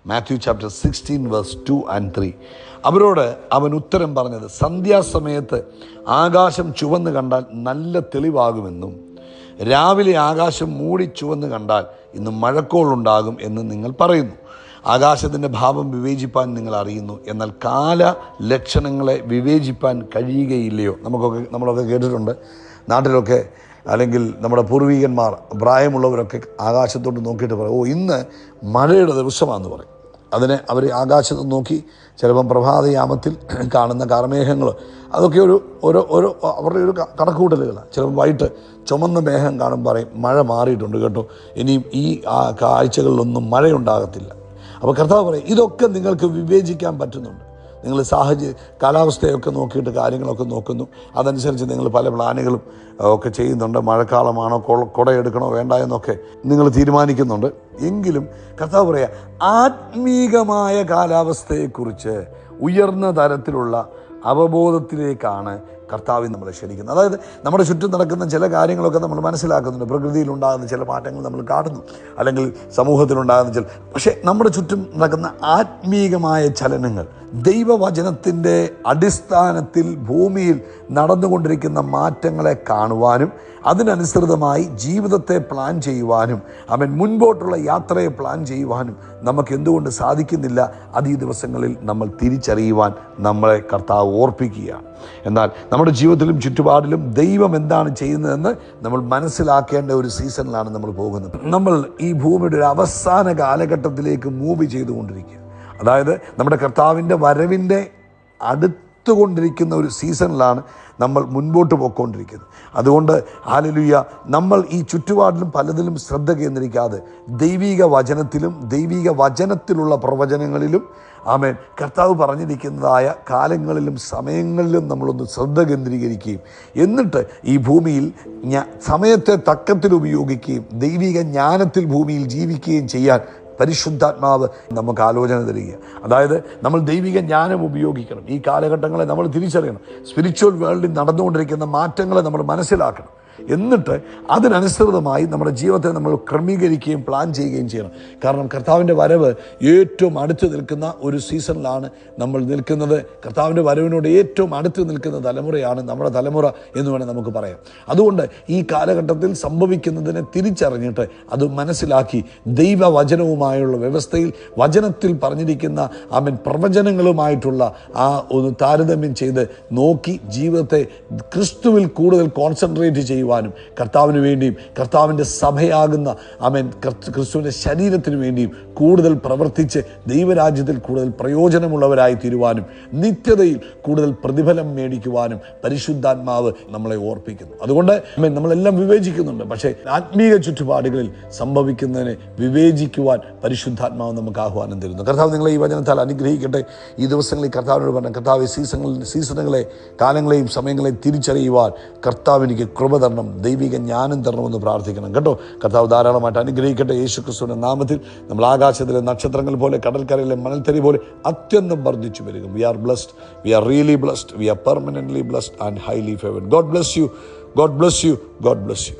Matthew chapter 16 verse 2 and 3. അവരോട് അവൻ ഉത്തരം പറഞ്ഞത്, സന്ധ്യാസമയത്ത് ആകാശം ചുവന്ന് കണ്ടാൽ നല്ല തെളിവാകുമെന്നും രാവിലെ ആകാശം മൂടി ചുവന്ന് കണ്ടാൽ ഇന്ന് മഴക്കോളുണ്ടാകും എന്ന് നിങ്ങൾ പറയുന്നു. ആകാശത്തിൻ്റെ ഭാവം വിവേചിപ്പാൻ നിങ്ങൾ അറിയുന്നു, എന്നാൽ കാല ലക്ഷണങ്ങളെ വിവേചിപ്പാൻ കഴിയുകയില്ലയോ? നമ്മളൊക്കെ കേട്ടിട്ടുണ്ട്, നാട്ടിലൊക്കെ അല്ലെങ്കിൽ നമ്മുടെ പൂർവികന്മാർ പ്രായമുള്ളവരൊക്കെ ആകാശത്തോട്ട് നോക്കിയിട്ട് പറയും, ഇന്ന് മഴയുടെ ദിവസമാണെന്ന് പറയും. അതിനെ അവർ ആകാശത്ത് നോക്കി ചിലപ്പം പ്രഭാതയാമത്തിൽ കാണുന്ന കാർമേഘങ്ങൾ, അതൊക്കെ ഓരോ അവരുടെ ഒരു കണക്കുകൂട്ടലുകളാണ്. ചിലപ്പോൾ വൈകിട്ട് ചുമന്ന മേഘം കാണുമ്പോൾ പറയും മഴ മാറിയിട്ടുണ്ട് കേട്ടോ, ഇനിയും ഈ കാഴ്ചകളിലൊന്നും മഴയുണ്ടാകത്തില്ല. അപ്പോൾ കർത്താവ് പറയും, ഇതൊക്കെ നിങ്ങൾക്ക് വിവേചിക്കാൻ പറ്റുന്നുണ്ട്. നിങ്ങൾ കാലാവസ്ഥയൊക്കെ നോക്കിയിട്ട് കാര്യങ്ങളൊക്കെ നോക്കുന്നു, അതനുസരിച്ച് നിങ്ങൾ പല പ്ലാനുകളും ഒക്കെ ചെയ്യുന്നുണ്ട്. മഴക്കാലമാണോ, കുടയെടുക്കണോ വേണ്ട എന്നൊക്കെ നിങ്ങൾ തീരുമാനിക്കുന്നുണ്ട്. എങ്കിലും കർത്താവ് പറയുക, ആത്മീകമായ കാലാവസ്ഥയെക്കുറിച്ച് ഉയർന്ന തരത്തിലുള്ള അവബോധത്തിലേക്കാണ് കർത്താവ് നമ്മളെ ക്ഷണിക്കുന്നത്. അതായത് നമ്മുടെ ചുറ്റും നടക്കുന്ന ചില കാര്യങ്ങളൊക്കെ നമ്മൾ മനസ്സിലാക്കുന്നുണ്ട്. പ്രകൃതിയിലുണ്ടാകുന്ന ചില മാറ്റങ്ങൾ നമ്മൾ കാണുന്നു, അല്ലെങ്കിൽ സമൂഹത്തിലുണ്ടാകുന്ന പക്ഷേ നമ്മുടെ ചുറ്റും നടക്കുന്ന ആത്മീകമായ ചലനങ്ങൾ, ദൈവവചനത്തിൻ്റെ അടിസ്ഥാനത്തിൽ ഭൂമിയിൽ നടന്നുകൊണ്ടിരിക്കുന്ന മാറ്റങ്ങളെ കാണുവാനും അതിനനുസൃതമായി ജീവിതത്തെ പ്ലാൻ ചെയ്യുവാനും അവൻ മുൻപോട്ടുള്ള യാത്രയെ പ്ലാൻ ചെയ്യുവാനും നമുക്ക് എന്തുകൊണ്ട് സാധിക്കുന്നില്ല? അത് ഈ ദിവസങ്ങളിൽ നമ്മൾ തിരിച്ചറിയുവാൻ നമ്മളെ കർത്താവ് ഓർപ്പിക്കുകയാണ്. എന്നാൽ നമ്മുടെ ജീവിതത്തിലും ചുറ്റുപാടിലും ദൈവം എന്താണ് ചെയ്യുന്നതെന്ന് നമ്മൾ മനസ്സിലാക്കേണ്ട ഒരു സീസണിലാണ് നമ്മൾ പോകുന്നത്. നമ്മൾ ഈ ഭൂമിയുടെ ഒരു അവസാന കാലഘട്ടത്തിലേക്ക് മൂവ് ചെയ്തുകൊണ്ടിരിക്കുക. അതായത് നമ്മുടെ കർത്താവിൻ്റെ വരവിൻ്റെ അടുത്തുകൊണ്ടിരിക്കുന്ന ഒരു സീസണിലാണ് നമ്മൾ മുൻപോട്ട് പോയിക്കൊണ്ടിരിക്കുന്നത്. അതുകൊണ്ട് ഹല്ലേലൂയ, നമ്മൾ ഈ ചുറ്റുപാടിലും പലതിലും ശ്രദ്ധ കേന്ദ്രീകരിക്കാതെ ദൈവിക വചനത്തിലും ദൈവിക വചനത്തിലുള്ള പ്രവചനങ്ങളിലും ആമേൻ കർത്താവ് പറഞ്ഞിരിക്കുന്നതായ കാലങ്ങളിലും സമയങ്ങളിലും നമ്മളൊന്ന് ശ്രദ്ധ കേന്ദ്രീകരിക്കുകയും എന്നിട്ട് ഈ ഭൂമിയിൽ സമയത്തെ തക്കത്തിൽ ഉപയോഗിക്കുകയും ദൈവിക ജ്ഞാനത്തിൽ ഭൂമിയിൽ ജീവിക്കുകയും ചെയ്യാൻ പരിശുദ്ധാത്മാവ് നമുക്ക് ആലോചന തരിക. അതായത് നമ്മൾ ദൈവിക ജ്ഞാനം ഉപയോഗിക്കണം. ഈ കാലഘട്ടങ്ങളെ നമ്മൾ തിരിച്ചറിയണം. സ്പിരിച്വൽ വേൾഡിൽ നടന്നുകൊണ്ടിരിക്കുന്ന മാറ്റങ്ങളെ നമ്മൾ മനസ്സിലാക്കണം. എന്നിട്ട് അതിനനുസൃതമായി നമ്മുടെ ജീവിതത്തെ നമ്മൾ ക്രമീകരിക്കുകയും പ്ലാൻ ചെയ്യുകയും ചെയ്യണം. കാരണം കർത്താവിൻ്റെ വരവ് ഏറ്റവും അടുത്ത് നിൽക്കുന്ന ഒരു സീസണിലാണ് നമ്മൾ നിൽക്കുന്നത്. കർത്താവിൻ്റെ വരവിനോട് ഏറ്റവും അടുത്ത് നിൽക്കുന്ന തലമുറയാണ് നമ്മുടെ തലമുറ എന്ന് വേണേൽ നമുക്ക് പറയാം. അതുകൊണ്ട് ഈ കാലഘട്ടത്തിൽ സംഭവിക്കുന്നതിനെ തിരിച്ചറിഞ്ഞിട്ട് അത് മനസ്സിലാക്കി ദൈവവചനവുമായുള്ള വ്യവസ്ഥയിൽ വചനത്തിൽ പറഞ്ഞിരിക്കുന്ന പ്രവചനങ്ങളുമായിട്ടുള്ള ആ ഒന്ന് താരതമ്യം ചെയ്ത് നോക്കി ജീവിതത്തെ ക്രിസ്തുവിൽ കൂടുതൽ കോൺസെൻട്രേറ്റ് ചെയ്യുവാനും കർത്താവിന് വേണ്ടിയും കർത്താവിൻ്റെ സഭയാകുന്ന ക്രിസ്തുവിൻ്റെ ശരീരത്തിന് വേണ്ടിയും കൂടുതൽ പ്രവർത്തിച്ച് ദൈവരാജ്യത്തിൽ കൂടുതൽ പ്രയോജനമുള്ളവരായി തീരുവാനും നിത്യതയിൽ കൂടുതൽ പ്രതിഫലം മേടിക്കുവാനും പരിശുദ്ധാത്മാവ് നമ്മളെ ഓർപ്പിക്കുന്നു. അതുകൊണ്ട് നമ്മളെല്ലാം വിവേചിക്കുന്നുണ്ട്, പക്ഷേ ആത്മീയ ചുറ്റുപാടുകളിൽ സംഭവിക്കുന്നതിനെ വിവേചിക്കുവാൻ പരിശുദ്ധാത്മാവ് നമുക്ക് ആഹ്വാനം തരുന്നു. കർത്താവ് നിങ്ങളെ ഈ വചനത്താൽ അനുഗ്രഹിക്കട്ടെ. ഈ ദിവസങ്ങളിൽ കർത്താവിനോട് പറഞ്ഞ കർത്താവ് സീസണുകളെ കാലങ്ങളെയും സമയങ്ങളെയും തിരിച്ചറിയുവാൻ കർത്താവ് എനിക്ക് കൃപ തരണം, ദൈവിക ജ്ഞാനം തരണമെന്ന് പ്രാർത്ഥിക്കണം കേട്ടോ. കർത്താവ് ധാരാളമായിട്ട് അനുഗ്രഹിക്കട്ടെ. യേശു ക്രിസ്തുവിന്റെ നാമത്തിൽ നമ്മൾ ആകാശത്തിലെ നക്ഷത്രങ്ങൾ പോലെ കടൽക്കരയിലെ മണൽത്തരി പോലെ അത്യന്തം വർദ്ധിച്ചു വരിക. We are blessed, we are really blessed, we are permanently blessed and highly favoured. God bless you, God bless you, God bless U.